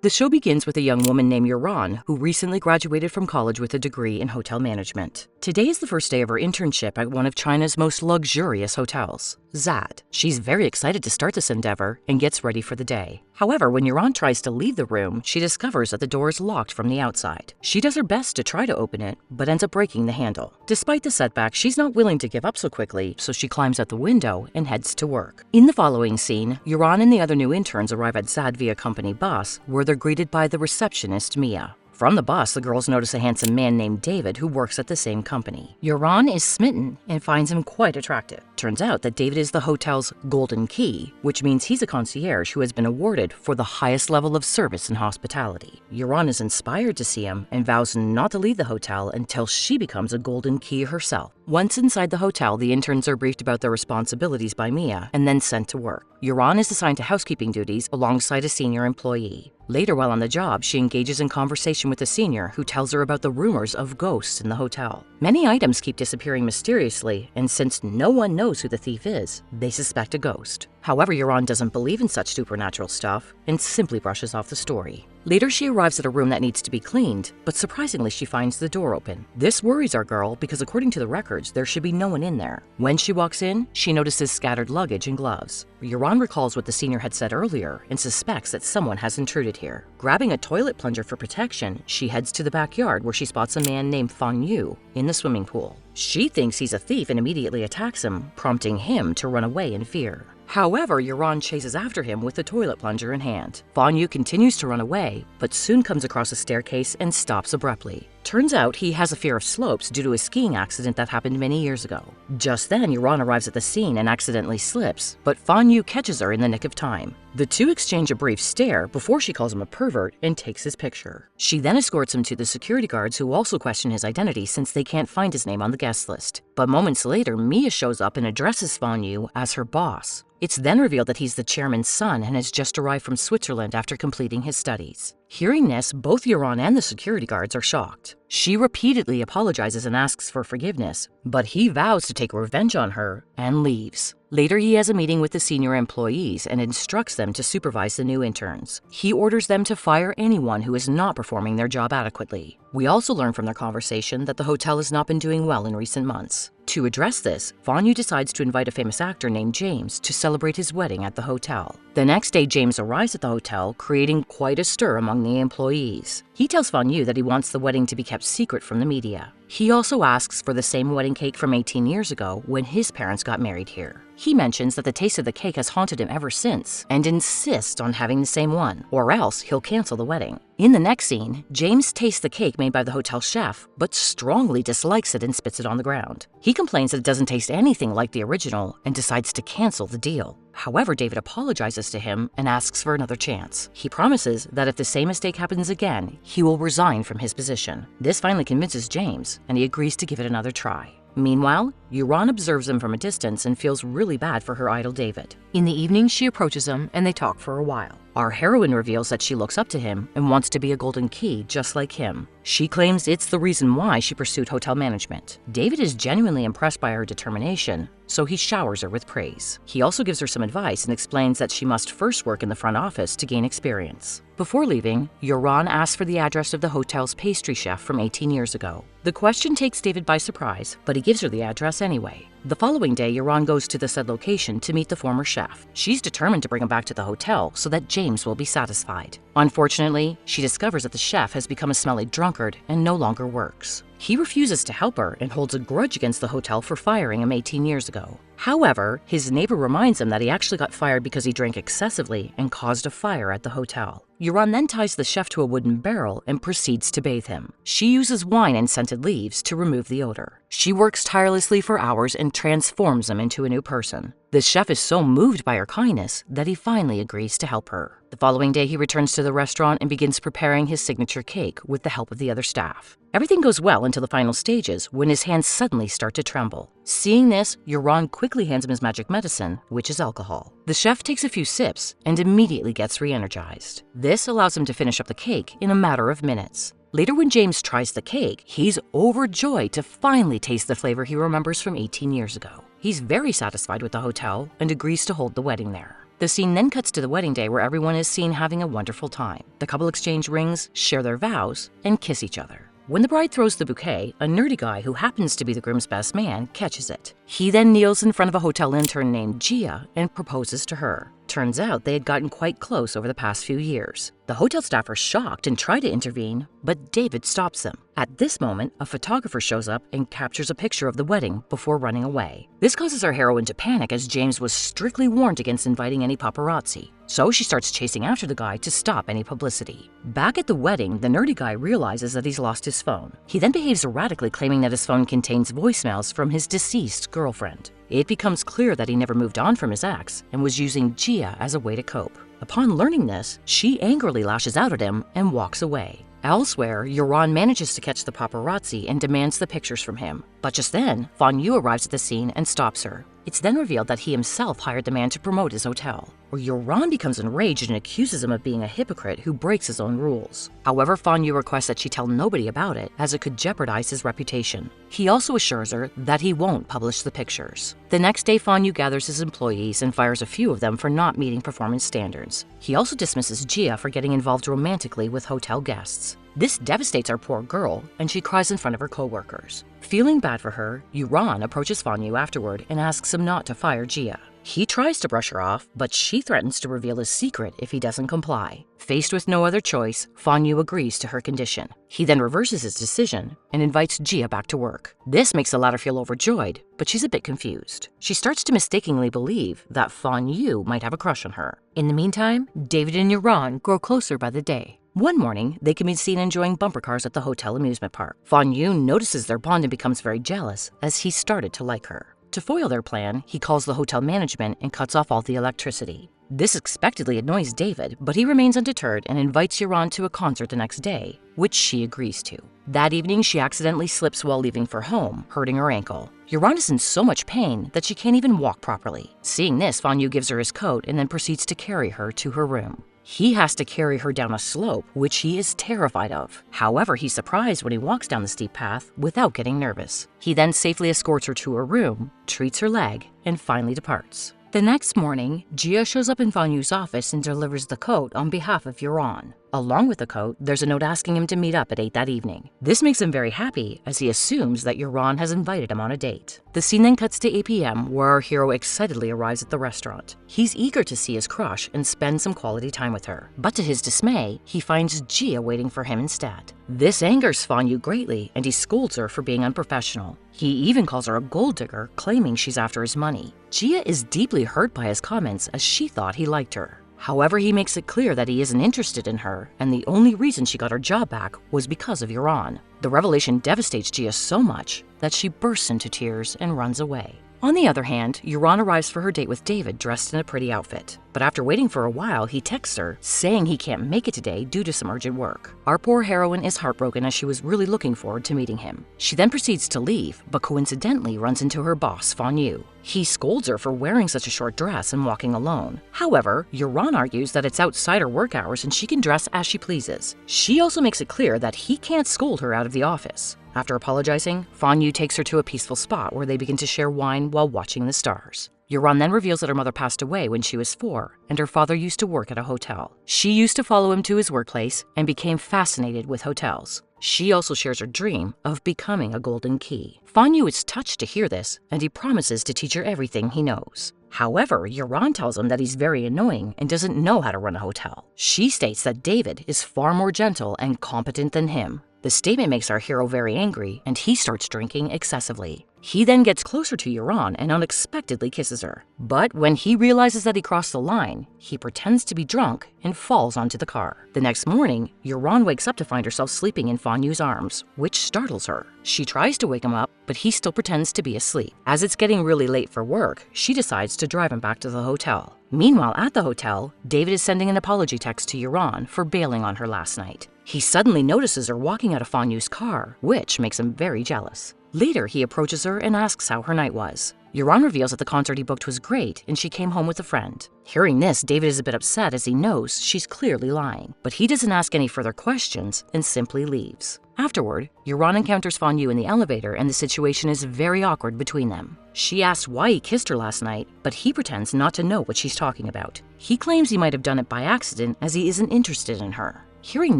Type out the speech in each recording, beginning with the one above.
The show begins with a young woman named Yuran who recently graduated from college with a degree in hotel management. Today is the first day of her internship at one of China's most luxurious hotels, Zad. She's very excited to start this endeavor and gets ready for the day. However, when Yuran tries to leave the room, she discovers that the door is locked from the outside. She does her best to try to open it, but ends up breaking the handle. Despite the setback, she's not willing to give up so quickly, so she climbs out the window and heads to work. In the following scene, Yuran and the other new interns arrive at Zad via company bus, where they're greeted by the receptionist, Mia. From the bus, the girls notice a handsome man named David who works at the same company. Yuran is smitten and finds him quite attractive. Turns out that David is the hotel's golden key, which means he's a concierge who has been awarded for the highest level of service and hospitality. Yuran is inspired to see him and vows not to leave the hotel until she becomes a golden key herself. Once inside the hotel, the interns are briefed about their responsibilities by Mia and then sent to work. Yuran is assigned to housekeeping duties alongside a senior employee. Later, while on the job, she engages in conversation with a senior who tells her about the rumors of ghosts in the hotel. Many items keep disappearing mysteriously, and since no one knows who the thief is, they suspect a ghost. However, Yuran doesn't believe in such supernatural stuff and simply brushes off the story. Later, she arrives at a room that needs to be cleaned, but surprisingly, she finds the door open. This worries our girl because according to the records, there should be no one in there. When she walks in, she notices scattered luggage and gloves. Yuran recalls what the senior had said earlier and suspects that someone has intruded here. Grabbing a toilet plunger for protection, she heads to the backyard where she spots a man named Fan Yu in the swimming pool. She thinks he's a thief and immediately attacks him, prompting him to run away in fear. However, Yuran chases after him with the toilet plunger in hand. Fan Yu continues to run away, but soon comes across a staircase and stops abruptly. Turns out he has a fear of slopes due to a skiing accident that happened many years ago. Just then, Yuran arrives at the scene and accidentally slips, but Fan Yu catches her in the nick of time. The two exchange a brief stare before she calls him a pervert and takes his picture. She then escorts him to the security guards who also question his identity since they can't find his name on the guest list. But moments later, Mia shows up and addresses Fan Yu as her boss. It's then revealed that he's the chairman's son and has just arrived from Switzerland after completing his studies. Hearing this, both Yuran and the security guards are shocked. She repeatedly apologizes and asks for forgiveness, but he vows to take revenge on her and leaves. Later, he has a meeting with the senior employees and instructs them to supervise the new interns. He orders them to fire anyone who is not performing their job adequately. We also learn from their conversation that the hotel has not been doing well in recent months. To address this, Fan Yu decides to invite a famous actor named James to celebrate his wedding at the hotel. The next day, James arrives at the hotel, creating quite a stir among the employees. He tells Fan Yu that he wants the wedding to be kept secret from the media. He also asks for the same wedding cake from 18 years ago when his parents got married here. He mentions that the taste of the cake has haunted him ever since and insists on having the same one, or else he'll cancel the wedding. In the next scene, James tastes the cake made by the hotel chef, but strongly dislikes it and spits it on the ground. He complains that it doesn't taste anything like the original and decides to cancel the deal. However, David apologizes to him and asks for another chance. He promises that if the same mistake happens again, he will resign from his position. This finally convinces James, and he agrees to give it another try. Meanwhile, Yuran observes him from a distance and feels really bad for her idol David. In the evening, she approaches him and they talk for a while. Our heroine reveals that she looks up to him and wants to be a golden key just like him. She claims it's the reason why she pursued hotel management. David is genuinely impressed by her determination, so he showers her with praise. He also gives her some advice and explains that she must first work in the front office to gain experience. Before leaving, Yuran asks for the address of the hotel's pastry chef from 18 years ago. The question takes David by surprise, but he gives her the address anyway. The following day, Yuran goes to the said location to meet the former chef. She's determined to bring him back to the hotel so that James will be satisfied. Unfortunately, she discovers that the chef has become a smelly drunkard and no longer works. He refuses to help her and holds a grudge against the hotel for firing him 18 years ago. However, his neighbor reminds him that he actually got fired because he drank excessively and caused a fire at the hotel. Yuran then ties the chef to a wooden barrel and proceeds to bathe him. She uses wine and scented leaves to remove the odor. She works tirelessly for hours and transforms him into a new person. The chef is so moved by her kindness that he finally agrees to help her. The following day, he returns to the restaurant and begins preparing his signature cake with the help of the other staff. Everything goes well until the final stages when his hands suddenly start to tremble. Seeing this, Yuran quickly hands him his magic medicine, which is alcohol. The chef takes a few sips and immediately gets re-energized. This allows him to finish up the cake in a matter of minutes. Later, when James tries the cake, he's overjoyed to finally taste the flavor he remembers from 18 years ago. He's very satisfied with the hotel and agrees to hold the wedding there. The scene then cuts to the wedding day where everyone is seen having a wonderful time. The couple exchange rings, share their vows, and kiss each other. When the bride throws the bouquet, a nerdy guy who happens to be the groom's best man catches it. He then kneels in front of a hotel intern named Gia and proposes to her. Turns out they had gotten quite close over the past few years. The hotel staff are shocked and try to intervene, but David stops them. At this moment, a photographer shows up and captures a picture of the wedding before running away. This causes our heroine to panic as James was strictly warned against inviting any paparazzi. So she starts chasing after the guy to stop any publicity. Back at the wedding, the nerdy guy realizes that he's lost his phone. He then behaves erratically, claiming that his phone contains voicemails from his deceased girlfriend. It becomes clear that he never moved on from his ex and was using Gia as a way to cope. Upon learning this, she angrily lashes out at him and walks away. Elsewhere, Yaron manages to catch the paparazzi and demands the pictures from him. But just then, Fan Yu arrives at the scene and stops her. It's then revealed that he himself hired the man to promote his hotel. Yaron becomes enraged and accuses him of being a hypocrite who breaks his own rules. However, Fan Yu requests that she tell nobody about it, as it could jeopardize his reputation. He also assures her that he won't publish the pictures. The next day, Fan Yu gathers his employees and fires a few of them for not meeting performance standards. He also dismisses Gia for getting involved romantically with hotel guests. This devastates our poor girl, and she cries in front of her co-workers. Feeling bad for her, Yaron approaches Fan Yu afterward and asks him not to fire Gia. He tries to brush her off, but she threatens to reveal his secret if he doesn't comply. Faced with no other choice, Fan Yu agrees to her condition. He then reverses his decision and invites Gia back to work. This makes the latter feel overjoyed, but she's a bit confused. She starts to mistakenly believe that Fan Yu might have a crush on her. In the meantime, David and Yaron grow closer by the day. One morning, they can be seen enjoying bumper cars at the hotel amusement park. Fan Yu notices their bond and becomes very jealous, as he started to like her. To foil their plan, he calls the hotel management and cuts off all the electricity. This expectedly annoys David, but he remains undeterred and invites Yaron to a concert the next day, which she agrees to. That evening, she accidentally slips while leaving for home, hurting her ankle. Yaron is in so much pain that she can't even walk properly. Seeing this, Fan Yu gives her his coat and then proceeds to carry her to her room. He has to carry her down a slope, which he is terrified of. However, he's surprised when he walks down the steep path without getting nervous. He then safely escorts her to her room, treats her leg, and finally departs. The next morning, Gia shows up in Fan Yu's office and delivers the coat on behalf of Yaron. Along with the coat, there's a note asking him to meet up at 8 that evening. This makes him very happy, as he assumes that Yaron has invited him on a date. The scene then cuts to 8 p.m., where our hero excitedly arrives at the restaurant. He's eager to see his crush and spend some quality time with her. But to his dismay, he finds Gia waiting for him instead. This angers Fan Yu greatly, and he scolds her for being unprofessional. He even calls her a gold digger, claiming she's after his money. Gia is deeply hurt by his comments, as she thought he liked her. However, he makes it clear that he isn't interested in her, and the only reason she got her job back was because of Yaron. The revelation devastates Gia so much that she bursts into tears and runs away. On the other hand, Yaron arrives for her date with David dressed in a pretty outfit. But after waiting for a while, he texts her, saying he can't make it today due to some urgent work. Our poor heroine is heartbroken, as she was really looking forward to meeting him. She then proceeds to leave, but coincidentally runs into her boss, Fan Yu. He scolds her for wearing such a short dress and walking alone. However, Yaron argues that it's outside her work hours and she can dress as she pleases. She also makes it clear that he can't scold her out of the office. After apologizing, Fan Yu takes her to a peaceful spot where they begin to share wine while watching the stars. Yaron then reveals that her mother passed away when she was 4, and her father used to work at a hotel. She used to follow him to his workplace and became fascinated with hotels. She also shares her dream of becoming a golden key. Fan Yu is touched to hear this, and he promises to teach her everything he knows. However, Yaron tells him that he's very annoying and doesn't know how to run a hotel. She states that David is far more gentle and competent than him. The statement makes our hero very angry, and he starts drinking excessively. He then gets closer to Yaron and unexpectedly kisses her. But when he realizes that he crossed the line, he pretends to be drunk and falls onto the car. The next morning, Yaron wakes up to find herself sleeping in Fan Yu's arms, which startles her. She tries to wake him up, but he still pretends to be asleep. As it's getting really late for work, she decides to drive him back to the hotel. Meanwhile, at the hotel, David is sending an apology text to Yaron for bailing on her last night. He suddenly notices her walking out of Fan Yu's car, which makes him very jealous. Later, he approaches her and asks how her night was. Yaron reveals that the concert he booked was great and she came home with a friend. Hearing this, David is a bit upset, as he knows she's clearly lying, but he doesn't ask any further questions and simply leaves. Afterward, Yuran encounters Fan Yu in the elevator and the situation is very awkward between them. She asks why he kissed her last night, but he pretends not to know what she's talking about. He claims he might have done it by accident as he isn't interested in her. Hearing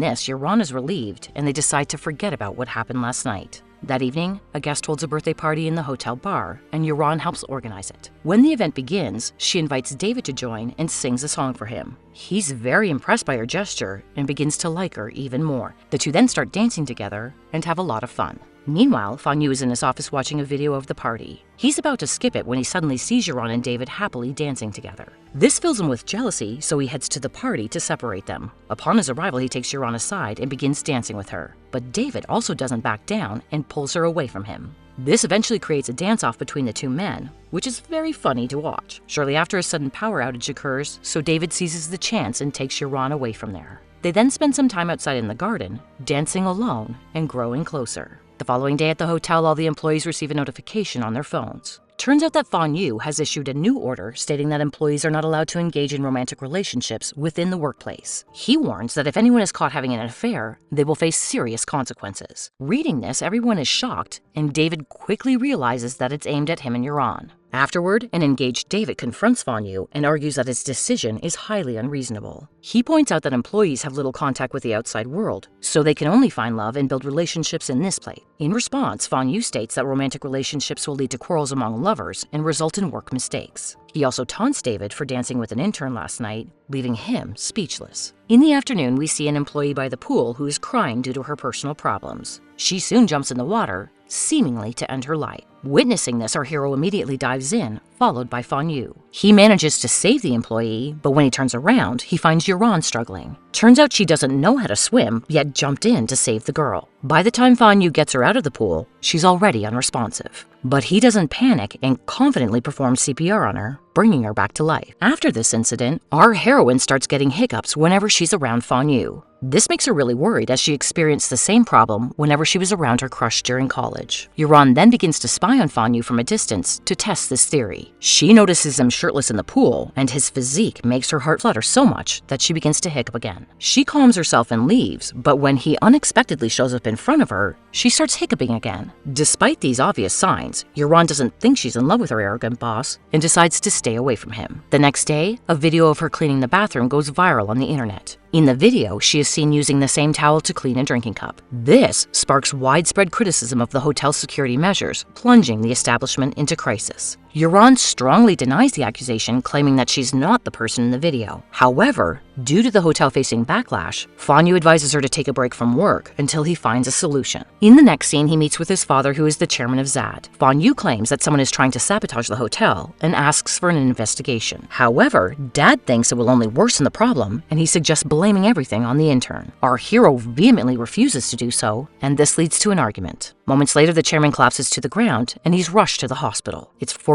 this, Yuran is relieved and they decide to forget about what happened last night. That evening, a guest holds a birthday party in the hotel bar, and Yuran helps organize it. When the event begins, she invites David to join and sings a song for him. He's very impressed by her gesture and begins to like her even more. The two then start dancing together and have a lot of fun. Meanwhile, Fan Yu is in his office watching a video of the party. He's about to skip it when he suddenly sees Yuran and David happily dancing together. This fills him with jealousy, so he heads to the party to separate them. Upon his arrival, he takes Yuran aside and begins dancing with her. But David also doesn't back down and pulls her away from him. This eventually creates a dance-off between the two men, which is very funny to watch. Shortly after, a sudden power outage occurs, so David seizes the chance and takes Yuran away from there. They then spend some time outside in the garden, dancing alone and growing closer. The following day at the hotel, all the employees receive a notification on their phones. Turns out that Fan Yu has issued a new order stating that employees are not allowed to engage in romantic relationships within the workplace. He warns that if anyone is caught having an affair, they will face serious consequences. Reading this, everyone is shocked, and David quickly realizes that it's aimed at him and Yuran. Afterward, an engaged David confronts Fan Yu and argues that his decision is highly unreasonable. He points out that employees have little contact with the outside world, so they can only find love and build relationships in this place. In response, Fan Yu states that romantic relationships will lead to quarrels among lovers and result in work mistakes. He also taunts David for dancing with an intern last night, leaving him speechless. In the afternoon, we see an employee by the pool who is crying due to her personal problems. She soon jumps in the water, seemingly to end her life. Witnessing this, our hero immediately dives in, followed by Fan Yu. He manages to save the employee, but when he turns around, he finds Yuran struggling. Turns out she doesn't know how to swim, yet jumped in to save the girl. By the time Fan Yu gets her out of the pool, she's already unresponsive. But he doesn't panic and confidently performs CPR on her, bringing her back to life. After this incident, our heroine starts getting hiccups whenever she's around Fan Yu. This makes her really worried as she experienced the same problem whenever she was around her crush during college. Yuran then begins to spy on Fan Yu from a distance to test this theory. She notices him shirtless in the pool, and his physique makes her heart flutter so much that she begins to hiccup again. She calms herself and leaves, but when he unexpectedly shows up in front of her, she starts hiccuping again. Despite these obvious signs, Yuran doesn't think she's in love with her arrogant boss and decides to stay away from him. The next day, a video of her cleaning the bathroom goes viral on the internet. In the video, she is seen using the same towel to clean a drinking cup. This sparks widespread criticism of the hotel's security measures, plunging the establishment into crisis. Yuran strongly denies the accusation, claiming that she's not the person in the video. However, due to the hotel facing backlash, Fan Yu advises her to take a break from work until he finds a solution. In the next scene, he meets with his father, who is the chairman of ZAD. Fan Yu claims that someone is trying to sabotage the hotel and asks for an investigation. However, Dad thinks it will only worsen the problem, and he suggests blaming everything on the intern. Our hero vehemently refuses to do so, and this leads to an argument. Moments later, the chairman collapses to the ground, and he's rushed to the hospital.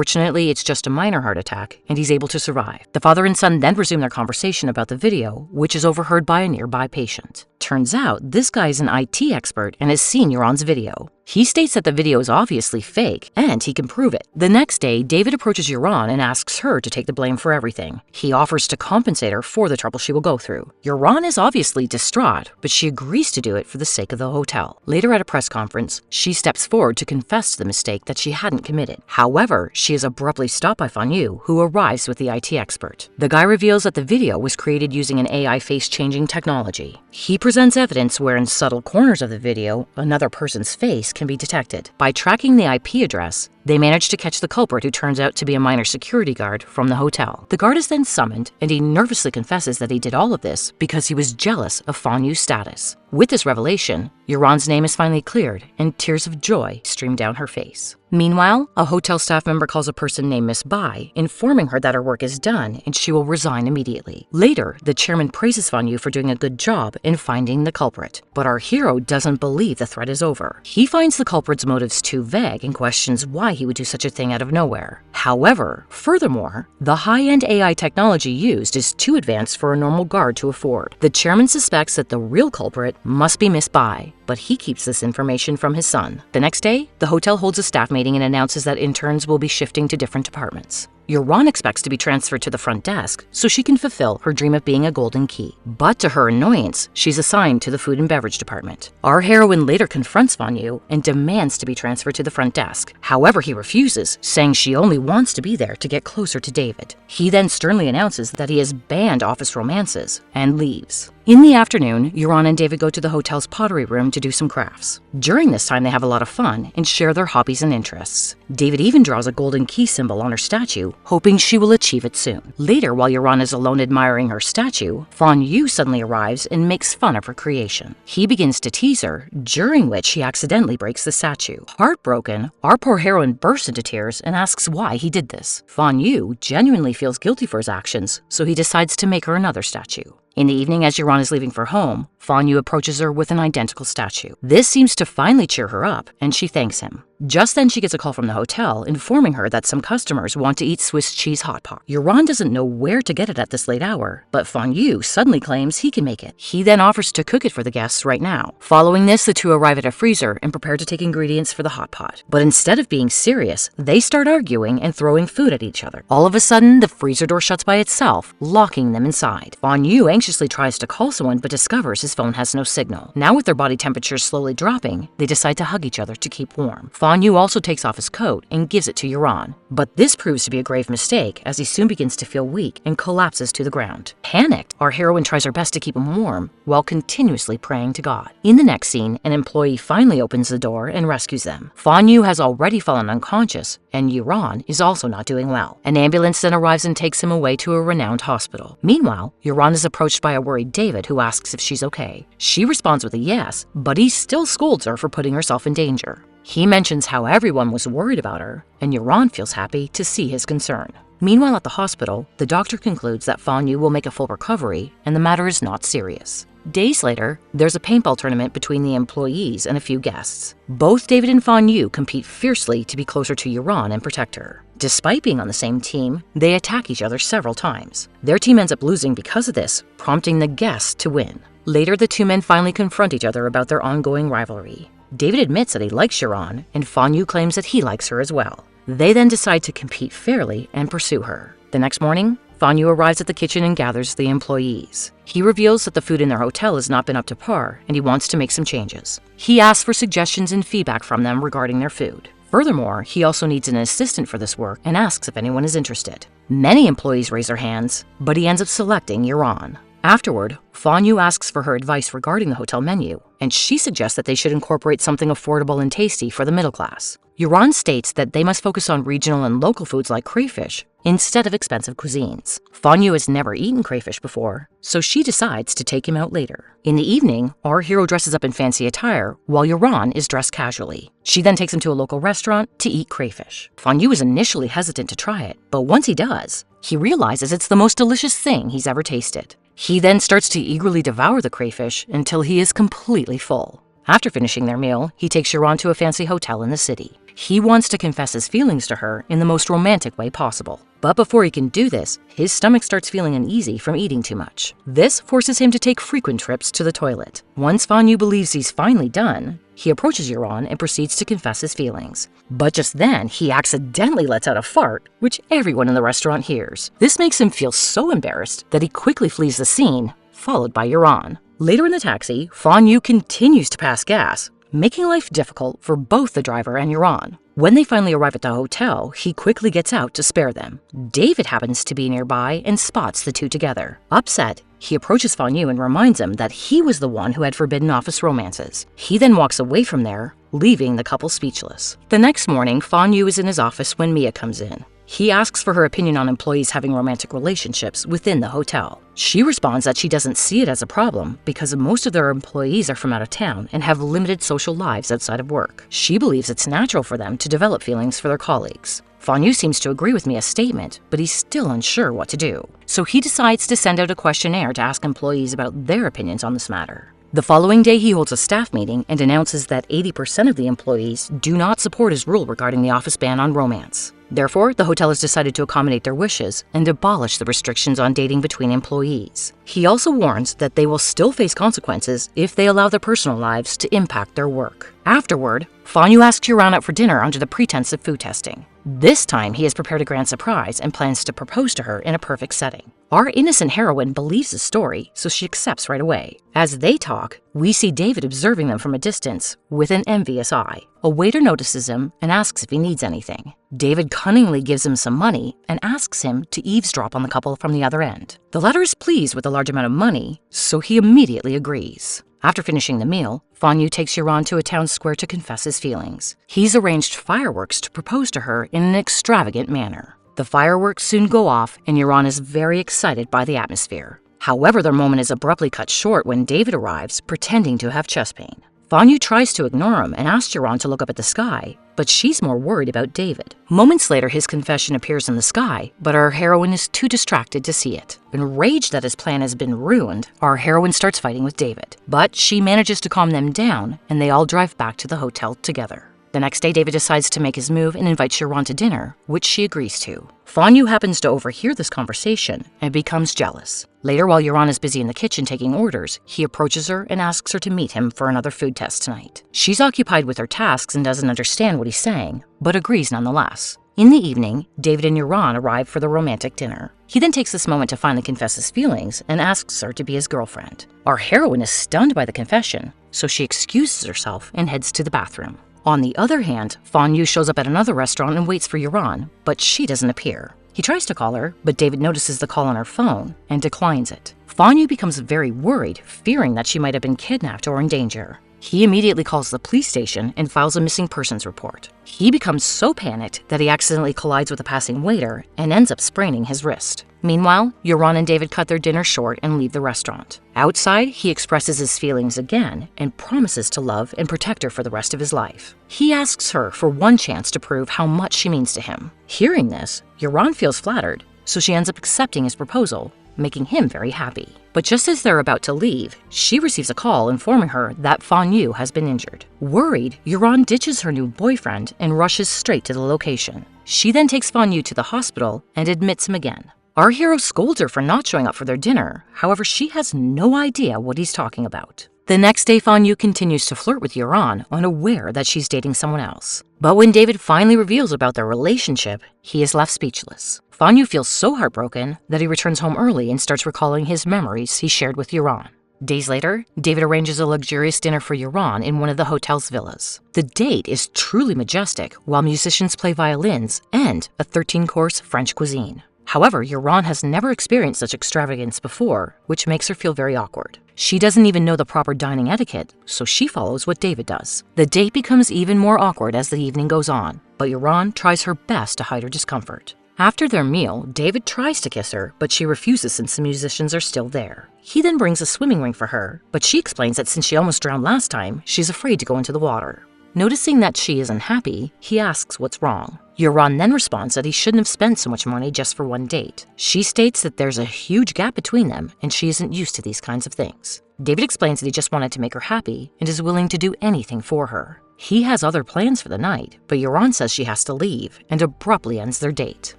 Fortunately, it's just a minor heart attack, and he's able to survive. The father and son then resume their conversation about the video, which is overheard by a nearby patient. Turns out, this guy is an IT expert and has seen Yuran's video. He states that the video is obviously fake, and he can prove it. The next day, David approaches Yuran and asks her to take the blame for everything. He offers to compensate her for the trouble she will go through. Yuran is obviously distraught, but she agrees to do it for the sake of the hotel. Later at a press conference, she steps forward to confess to the mistake that she hadn't committed. However, she is abruptly stopped by Fan Yu, who arrives with the IT expert. The guy reveals that the video was created using an AI face-changing technology. He presents evidence where in subtle corners of the video, another person's face can be detected. By tracking the IP address, they manage to catch the culprit, who turns out to be a minor security guard from the hotel. The guard is then summoned, and he nervously confesses that he did all of this because he was jealous of Fan Yu's status. With this revelation, Yuran's name is finally cleared, and tears of joy stream down her face. Meanwhile, a hotel staff member calls a person named Miss Bai, informing her that her work is done and she will resign immediately. Later, the chairman praises Fan Yu for doing a good job in finding the culprit, but our hero doesn't believe the threat is over. He finds the culprit's motives too vague and questions why he would do such a thing out of nowhere. However, furthermore, the high-end AI technology used is too advanced for a normal guard to afford. The chairman suspects that the real culprit must be Miss Bai, but he keeps this information from his son. The next day, the hotel holds a staff meeting and announces that interns will be shifting to different departments. Yuran expects to be transferred to the front desk so she can fulfill her dream of being a golden key. But to her annoyance, she's assigned to the food and beverage department. Our heroine later confronts Fan Yu and demands to be transferred to the front desk. However, he refuses, saying she only wants to be there to get closer to David. He then sternly announces that he has banned office romances and leaves. In the afternoon, Yuran and David go to the hotel's pottery room to do some crafts. During this time, they have a lot of fun and share their hobbies and interests. David even draws a golden key symbol on her statue, hoping she will achieve it soon. Later, while Yuran is alone admiring her statue, Fan Yu suddenly arrives and makes fun of her creation. He begins to tease her, during which he accidentally breaks the statue. Heartbroken, our poor heroine bursts into tears and asks why he did this. Fan Yu genuinely feels guilty for his actions, so he decides to make her another statue. In the evening, as Yuran is leaving for home, Fan Yu approaches her with an identical statue. This seems to finally cheer her up, and she thanks him. Just then, she gets a call from the hotel informing her that some customers want to eat Swiss cheese hot pot. Yuran doesn't know where to get it at this late hour, but Fan Yu suddenly claims he can make it. He then offers to cook it for the guests right now. Following this, the two arrive at a freezer and prepare to take ingredients for the hot pot. But instead of being serious, they start arguing and throwing food at each other. All of a sudden, the freezer door shuts by itself, locking them inside. Fan Yu anxiously tries to call someone but discovers his phone has no signal. Now with their body temperatures slowly dropping, they decide to hug each other to keep warm. Fan Yu also takes off his coat and gives it to Yuran, but this proves to be a grave mistake as he soon begins to feel weak and collapses to the ground. Panicked, our heroine tries her best to keep him warm while continuously praying to God. In the next scene, an employee finally opens the door and rescues them. Fan Yu has already fallen unconscious, and Yuran is also not doing well. An ambulance then arrives and takes him away to a renowned hospital. Meanwhile, Yuran is approached by a worried David who asks if she's okay. She responds with a yes, but he still scolds her for putting herself in danger. He mentions how everyone was worried about her, and Yuran feels happy to see his concern. Meanwhile, at the hospital, the doctor concludes that Fan Yu will make a full recovery and the matter is not serious. Days later, there's a paintball tournament between the employees and a few guests. Both David and Fan Yu compete fiercely to be closer to Yuran and protect her. Despite being on the same team, they attack each other several times. Their team ends up losing because of this, prompting the guests to win. Later, the two men finally confront each other about their ongoing rivalry. David admits that he likes Yuran, and Fan Yu claims that he likes her as well. They then decide to compete fairly and pursue her. The next morning, Fan Yu arrives at the kitchen and gathers the employees. He reveals that the food in their hotel has not been up to par, and he wants to make some changes. He asks for suggestions and feedback from them regarding their food. Furthermore, he also needs an assistant for this work and asks if anyone is interested. Many employees raise their hands, but he ends up selecting Yuran. Afterward, Fan Yu asks for her advice regarding the hotel menu, and she suggests that they should incorporate something affordable and tasty for the middle class. Yuran states that they must focus on regional and local foods like crayfish instead of expensive cuisines. Fan Yu has never eaten crayfish before, so she decides to take him out later. In the evening, our hero dresses up in fancy attire while Yuran is dressed casually. She then takes him to a local restaurant to eat crayfish. Fan Yu is initially hesitant to try it, but once he does, he realizes it's the most delicious thing he's ever tasted. He then starts to eagerly devour the crayfish until he is completely full. After finishing their meal, he takes Yuran to a fancy hotel in the city. He wants to confess his feelings to her in the most romantic way possible. But before he can do this, his stomach starts feeling uneasy from eating too much. This forces him to take frequent trips to the toilet. Once Fan Yu believes he's finally done, he approaches Yuran and proceeds to confess his feelings. But just then, he accidentally lets out a fart, which everyone in the restaurant hears. This makes him feel so embarrassed that he quickly flees the scene, followed by Yuran. Later in the taxi, Fan Yu continues to pass gas, making life difficult for both the driver and Yuran. When they finally arrive at the hotel, he quickly gets out to spare them. David happens to be nearby and spots the two together. Upset, he approaches Fan Yu and reminds him that he was the one who had forbidden office romances. He then walks away from there, leaving the couple speechless. The next morning, Fan Yu is in his office when Mia comes in. He asks for her opinion on employees having romantic relationships within the hotel. She responds that she doesn't see it as a problem because most of their employees are from out of town and have limited social lives outside of work. She believes it's natural for them to develop feelings for their colleagues. Fan Yu seems to agree with Mia's statement, but he's still unsure what to do. So he decides to send out a questionnaire to ask employees about their opinions on this matter. The following day, he holds a staff meeting and announces that 80% of the employees do not support his rule regarding the office ban on romance. Therefore, the hotel has decided to accommodate their wishes and abolish the restrictions on dating between employees. He also warns that they will still face consequences if they allow their personal lives to impact their work. Afterward, Fanyu asks Yuran out for dinner under the pretense of food testing. This time, he has prepared a grand surprise and plans to propose to her in a perfect setting. Our innocent heroine believes the story, so she accepts right away. As they talk, we see David observing them from a distance with an envious eye. A waiter notices him and asks if he needs anything. David cunningly gives him some money and asks him to eavesdrop on the couple from the other end. The latter is pleased with the large amount of money, so he immediately agrees. After finishing the meal, Fanyu takes Yuran to a town square to confess his feelings. He's arranged fireworks to propose to her in an extravagant manner. The fireworks soon go off, and Yuran is very excited by the atmosphere. However, their moment is abruptly cut short when David arrives, pretending to have chest pain. Fanyu tries to ignore him and asks Yuran to look up at the sky, but she's more worried about David. Moments later, his confession appears in the sky, but our heroine is too distracted to see it. Enraged that his plan has been ruined, our heroine starts fighting with David, but she manages to calm them down, and they all drive back to the hotel together. The next day, David decides to make his move and invites Yuran to dinner, which she agrees to. Fanyu happens to overhear this conversation and becomes jealous. Later, while Yuran is busy in the kitchen taking orders, he approaches her and asks her to meet him for another food test tonight. She's occupied with her tasks and doesn't understand what he's saying, but agrees nonetheless. In the evening, David and Yuran arrive for the romantic dinner. He then takes this moment to finally confess his feelings and asks her to be his girlfriend. Our heroine is stunned by the confession, so she excuses herself and heads to the bathroom. On the other hand, Fanyu shows up at another restaurant and waits for Yuran, but she doesn't appear. He tries to call her, but David notices the call on her phone and declines it. Fanyu becomes very worried, fearing that she might have been kidnapped or in danger. He immediately calls the police station and files a missing persons report. He becomes so panicked that he accidentally collides with a passing waiter and ends up spraining his wrist. Meanwhile, Yuran and David cut their dinner short and leave the restaurant. Outside, he expresses his feelings again and promises to love and protect her for the rest of his life. He asks her for one chance to prove how much she means to him. Hearing this, Yuran feels flattered, so she ends up accepting his proposal, making him very happy. But just as they're about to leave, she receives a call informing her that Fanyu has been injured. Worried, Yuran ditches her new boyfriend and rushes straight to the location. She then takes Fanyu to the hospital and admits him again. Our hero scolds her for not showing up for their dinner, however she has no idea what he's talking about. The next day, Fanyu continues to flirt with Yuran, unaware that she's dating someone else. But when David finally reveals about their relationship, he is left speechless. Fanyu feels so heartbroken that he returns home early and starts recalling his memories he shared with Yuran. Days later, David arranges a luxurious dinner for Yuran in one of the hotel's villas. The date is truly majestic, while musicians play violins and a 13-course French cuisine. However, Yuran has never experienced such extravagance before, which makes her feel very awkward. She doesn't even know the proper dining etiquette, so she follows what David does. The date becomes even more awkward as the evening goes on, but Yuran tries her best to hide her discomfort. After their meal, David tries to kiss her, but she refuses since the musicians are still there. He then brings a swimming ring for her, but she explains that since she almost drowned last time, she's afraid to go into the water. Noticing that she isn't happy, he asks what's wrong. Yuran then responds that he shouldn't have spent so much money just for one date. She states that there's a huge gap between them and she isn't used to these kinds of things. David explains that he just wanted to make her happy and is willing to do anything for her. He has other plans for the night, but Yuran says she has to leave and abruptly ends their date.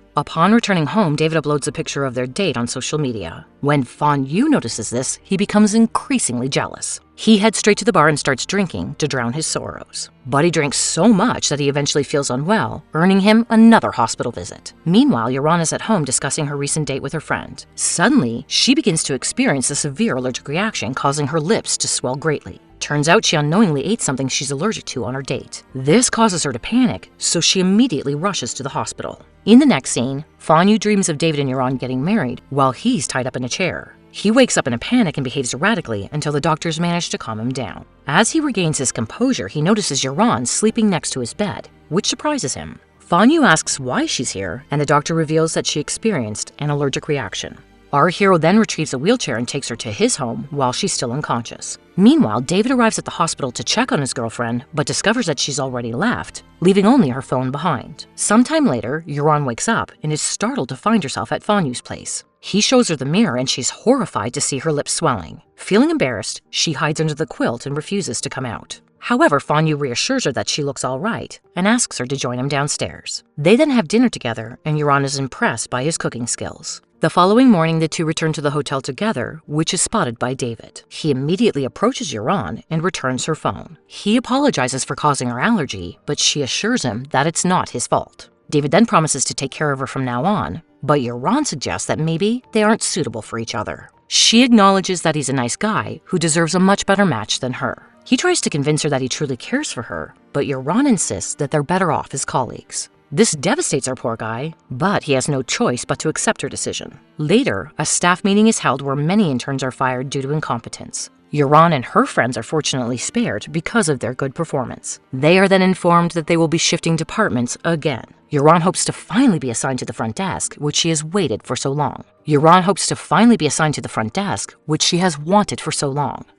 Upon returning home, David uploads a picture of their date on social media. When Fanyu notices this, he becomes increasingly jealous. He heads straight to the bar and starts drinking to drown his sorrows. But he drinks so much that he eventually feels unwell, earning him another hospital visit. Meanwhile, Yuran is at home discussing her recent date with her friend. Suddenly, she begins to experience a severe allergic reaction, causing her lips to swell greatly. Turns out she unknowingly ate something she's allergic to on her date. This causes her to panic, so she immediately rushes to the hospital. In the next scene, Fanyu dreams of David and Yuran getting married while he's tied up in a chair. He wakes up in a panic and behaves erratically until the doctors manage to calm him down. As he regains his composure, he notices Yuran sleeping next to his bed, which surprises him. Fanyu asks why she's here, and the doctor reveals that she experienced an allergic reaction. Our hero then retrieves a wheelchair and takes her to his home while she's still unconscious. Meanwhile, David arrives at the hospital to check on his girlfriend, but discovers that she's already left, leaving only her phone behind. Sometime later, Yuran wakes up and is startled to find herself at Fanyu's place. He shows her the mirror and she's horrified to see her lips swelling. Feeling embarrassed, she hides under the quilt and refuses to come out. However, Fan Yu reassures her that she looks all right and asks her to join him downstairs. They then have dinner together, and Yuran is impressed by his cooking skills. The following morning, the two return to the hotel together, which is spotted by David. He immediately approaches Yuran and returns her phone. He apologizes for causing her allergy, but she assures him that it's not his fault. David then promises to take care of her from now on, but Yuran suggests that maybe they aren't suitable for each other. She acknowledges that he's a nice guy who deserves a much better match than her. He tries to convince her that he truly cares for her, but Yuran insists that they're better off as colleagues. This devastates our poor guy, but he has no choice but to accept her decision. Later, a staff meeting is held where many interns are fired due to incompetence. Yuran and her friends are fortunately spared because of their good performance. They are then informed that they will be shifting departments again. Yuran hopes to finally be assigned to the front desk, which she has waited for so long.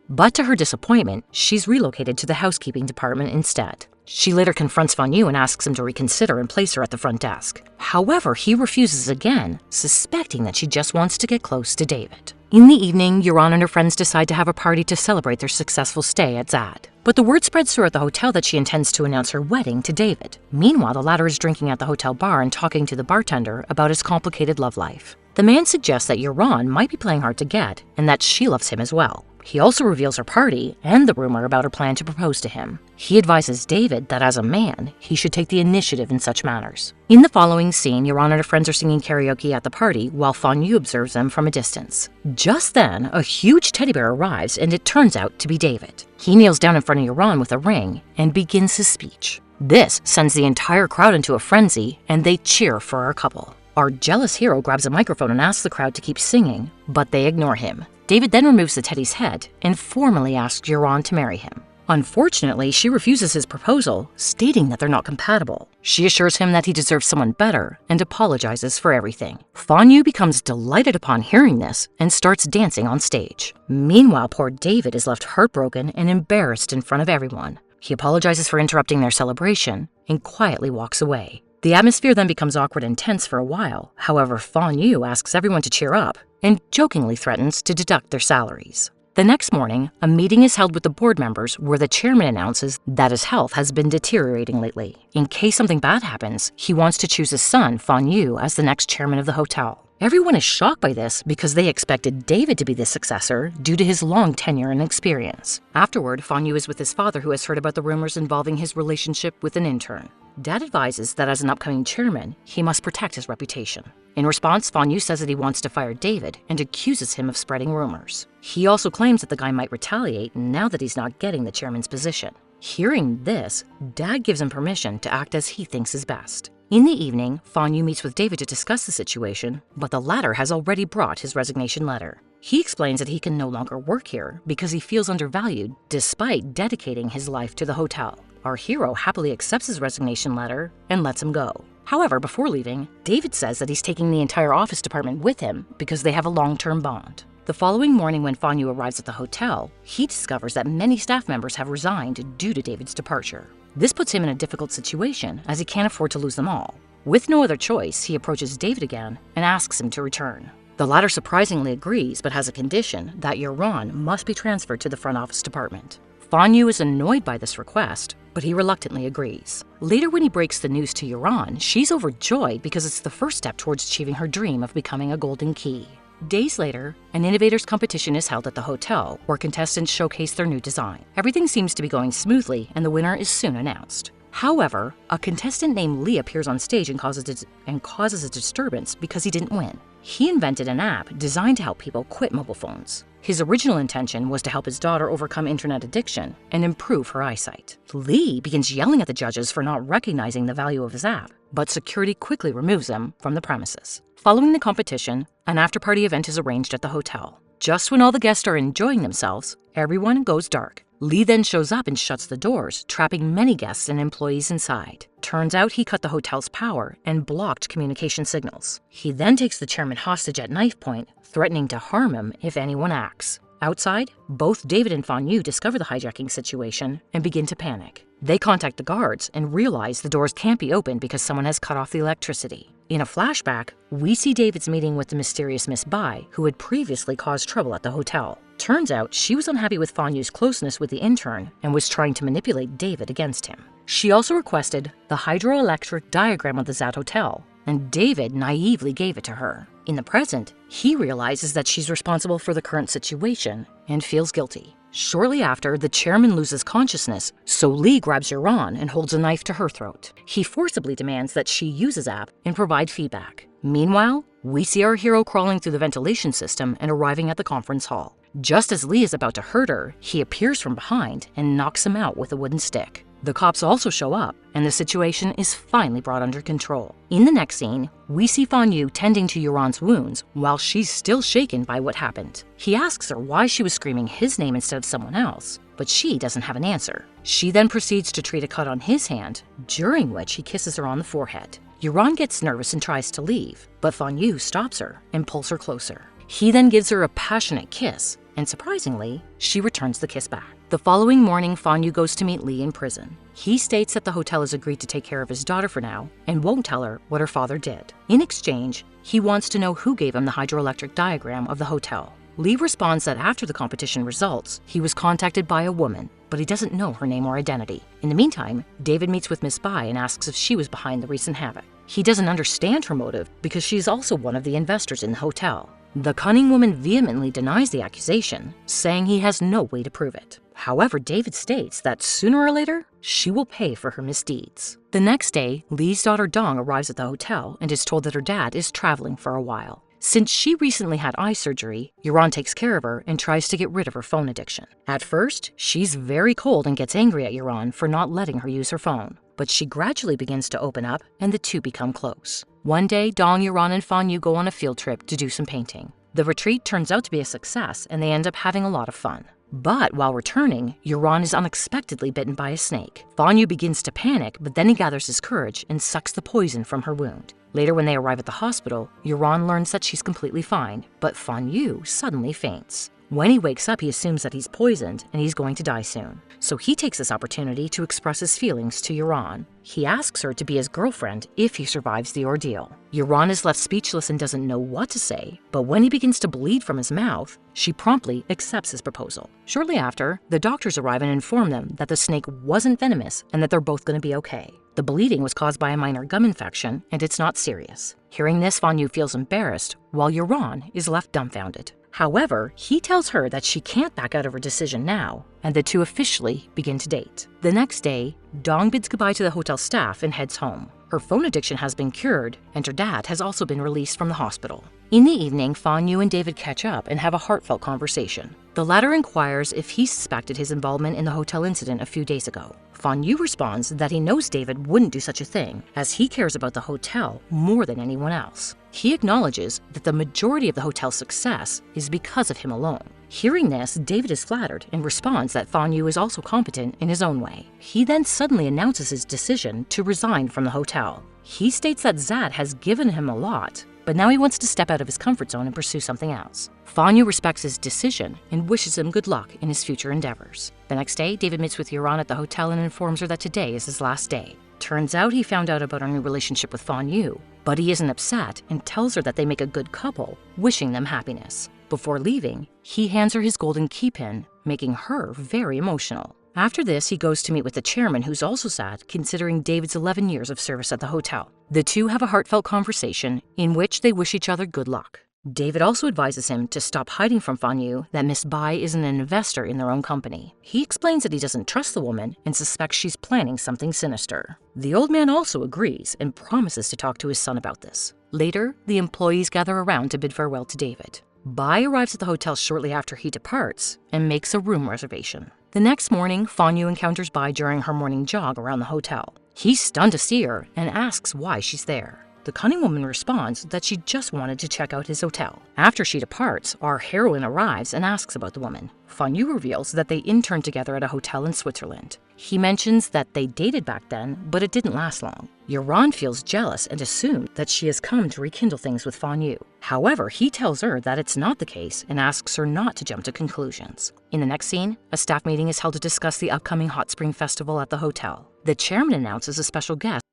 But to her disappointment, she's relocated to the housekeeping department instead. She later confronts Fan Yu and asks him to reconsider and place her at the front desk. However, he refuses again, suspecting that she just wants to get close to David. In the evening, Yuran and her friends decide to have a party to celebrate their successful stay at Zad. But the word spreads throughout the hotel that she intends to announce her wedding to David. Meanwhile, the latter is drinking at the hotel bar and talking to the bartender about his complicated love life. The man suggests that Yuran might be playing hard to get and that she loves him as well. He also reveals her party and the rumor about her plan to propose to him. He advises David that as a man, he should take the initiative in such matters. In the following scene, Yuran and her friends are singing karaoke at the party while Fan Yu observes them from a distance. Just then, a huge teddy bear arrives and it turns out to be David. He kneels down in front of Yuran with a ring and begins his speech. This sends the entire crowd into a frenzy and they cheer for our couple. Our jealous hero grabs a microphone and asks the crowd to keep singing, but they ignore him. David then removes the teddy's head and formally asks Yuran to marry him. Unfortunately, she refuses his proposal, stating that they're not compatible. She assures him that he deserves someone better and apologizes for everything. Fan Yu becomes delighted upon hearing this and starts dancing on stage. Meanwhile, poor David is left heartbroken and embarrassed in front of everyone. He apologizes for interrupting their celebration and quietly walks away. The atmosphere then becomes awkward and tense for a while. However, Fan Yu asks everyone to cheer up and jokingly threatens to deduct their salaries. The next morning, a meeting is held with the board members where the chairman announces that his health has been deteriorating lately. In case something bad happens, he wants to choose his son, Fan Yu, as the next chairman of the hotel. Everyone is shocked by this because they expected David to be the successor due to his long tenure and experience. Afterward, Fan Yu is with his father who has heard about the rumors involving his relationship with an intern. Dad advises that as an upcoming chairman, he must protect his reputation. In response, Fan Yu says that he wants to fire David and accuses him of spreading rumors. He also claims that the guy might retaliate now that he's not getting the chairman's position. Hearing this, Dad gives him permission to act as he thinks is best. In the evening, Fan Yu meets with David to discuss the situation, but the latter has already brought his resignation letter. He explains that he can no longer work here because he feels undervalued despite dedicating his life to the hotel. Our hero happily accepts his resignation letter and lets him go. However, before leaving, David says that he's taking the entire office department with him because they have a long-term bond. The following morning when Fan Yu arrives at the hotel, he discovers that many staff members have resigned due to David's departure. This puts him in a difficult situation as he can't afford to lose them all. With no other choice, he approaches David again and asks him to return. The latter surprisingly agrees but has a condition that Yuran must be transferred to the front office department. Fan Yu is annoyed by this request, but he reluctantly agrees. Later when he breaks the news to Yuran, she's overjoyed because it's the first step towards achieving her dream of becoming a golden key. Days later, an innovators competition is held at the hotel where contestants showcase their new design. Everything seems to be going smoothly and the winner is soon announced. However, a contestant named Lee appears on stage and causes a disturbance because he didn't win. He invented an app designed to help people quit mobile phones. His original intention was to help his daughter overcome internet addiction and improve her eyesight. Lee begins yelling at the judges for not recognizing the value of his app, but security quickly removes them from the premises. Following the competition, an after-party event is arranged at the hotel. Just when all the guests are enjoying themselves, everyone goes dark. Lee then shows up and shuts the doors, trapping many guests and employees inside. Turns out he cut the hotel's power and blocked communication signals. He then takes the chairman hostage at knife point, threatening to harm him if anyone acts. Outside, both David and Fan Yu discover the hijacking situation and begin to panic. They contact the guards and realize the doors can't be opened because someone has cut off the electricity. In a flashback, we see David's meeting with the mysterious Miss Bai, who had previously caused trouble at the hotel. Turns out she was unhappy with Fan Yu's closeness with the intern and was trying to manipulate David against him. She also requested the hydroelectric diagram of the Zad Hotel, and David naively gave it to her. In the present, he realizes that she's responsible for the current situation and feels guilty. Shortly after, the chairman loses consciousness, so Lee grabs Yaron and holds a knife to her throat. He forcibly demands that she use his app and provide feedback. Meanwhile, we see our hero crawling through the ventilation system and arriving at the conference hall. Just as Lee is about to hurt her, he appears from behind and knocks him out with a wooden stick. The cops also show up, and the situation is finally brought under control. In the next scene, we see Fan Yu tending to Yaron's wounds while she's still shaken by what happened. He asks her why she was screaming his name instead of someone else, but she doesn't have an answer. She then proceeds to treat a cut on his hand, during which he kisses her on the forehead. Yaron gets nervous and tries to leave, but Fan Yu stops her and pulls her closer. He then gives her a passionate kiss, and surprisingly, she returns the kiss back. The following morning, Fan Yu goes to meet Lee in prison. He states that the hotel has agreed to take care of his daughter for now and won't tell her what her father did. In exchange, he wants to know who gave him the hydroelectric diagram of the hotel. Lee responds that after the competition results, he was contacted by a woman, but he doesn't know her name or identity. In the meantime, David meets with Miss Bai and asks if she was behind the recent havoc. He doesn't understand her motive because she's also one of the investors in the hotel. The cunning woman vehemently denies the accusation, saying he has no way to prove it. However, David states that sooner or later, she will pay for her misdeeds. The next day, Lee's daughter Dong arrives at the hotel and is told that her dad is traveling for a while. Since she recently had eye surgery, Yaron takes care of her and tries to get rid of her phone addiction. At first, she's very cold and gets angry at Yaron for not letting her use her phone. But she gradually begins to open up and the two become close. One day, Dong, Yaron, and Fan Yu go on a field trip to do some painting. The retreat turns out to be a success and they end up having a lot of fun. But while returning, Yaron is unexpectedly bitten by a snake. Fan Yu begins to panic, but then he gathers his courage and sucks the poison from her wound. Later, when they arrive at the hospital, Yaron learns that she's completely fine, but Fan Yu suddenly faints. When he wakes up, he assumes that he's poisoned and he's going to die soon. So he takes this opportunity to express his feelings to Yaron. He asks her to be his girlfriend if he survives the ordeal. Yaron is left speechless and doesn't know what to say, but when he begins to bleed from his mouth, she promptly accepts his proposal. Shortly after, the doctors arrive and inform them that the snake wasn't venomous and that they're both going to be okay. The bleeding was caused by a minor gum infection and it's not serious. Hearing this, Fan Yu feels embarrassed, while Yaron is left dumbfounded. However, he tells her that she can't back out of her decision now, and the two officially begin to date. The next day, Dong bids goodbye to the hotel staff and heads home. Her phone addiction has been cured, and her dad has also been released from the hospital. In the evening, Fan Yu and David catch up and have a heartfelt conversation. The latter inquires if he suspected his involvement in the hotel incident a few days ago. Fan Yu responds that he knows David wouldn't do such a thing, as he cares about the hotel more than anyone else. He acknowledges that the majority of the hotel's success is because of him alone. Hearing this, David is flattered and responds that Fan Yu is also competent in his own way. He then suddenly announces his decision to resign from the hotel. He states that Zad has given him a lot, but now he wants to step out of his comfort zone and pursue something else. Fan Yu respects his decision and wishes him good luck in his future endeavors. The next day, David meets with Yaron at the hotel and informs her that today is his last day. Turns out he found out about her new relationship with Fan Yu, but he isn't upset and tells her that they make a good couple, wishing them happiness. Before leaving, he hands her his golden key pin, making her very emotional. After this, he goes to meet with the chairman, who's also sad, considering David's 11 years of service at the hotel. The two have a heartfelt conversation in which they wish each other good luck. David also advises him to stop hiding from Fan Yu that Miss Bai is an investor in their own company. He explains that he doesn't trust the woman and suspects she's planning something sinister. The old man also agrees and promises to talk to his son about this. Later, the employees gather around to bid farewell to David. Bai arrives at the hotel shortly after he departs and makes a room reservation. The next morning, Fan Yu encounters Bai during her morning jog around the hotel. He's stunned to see her and asks why she's there. The cunning woman responds that she just wanted to check out his hotel. After she departs, our heroine arrives and asks about the woman. Fan Yu reveals that they interned together at a hotel in Switzerland. He mentions that they dated back then, but it didn't last long. Yaron feels jealous and assumes that she has come to rekindle things with Fan Yu. However, he tells her that it's not the case and asks her not to jump to conclusions. In the next scene, a staff meeting is held to discuss the upcoming hot spring festival at the hotel. The chairman announces a special guest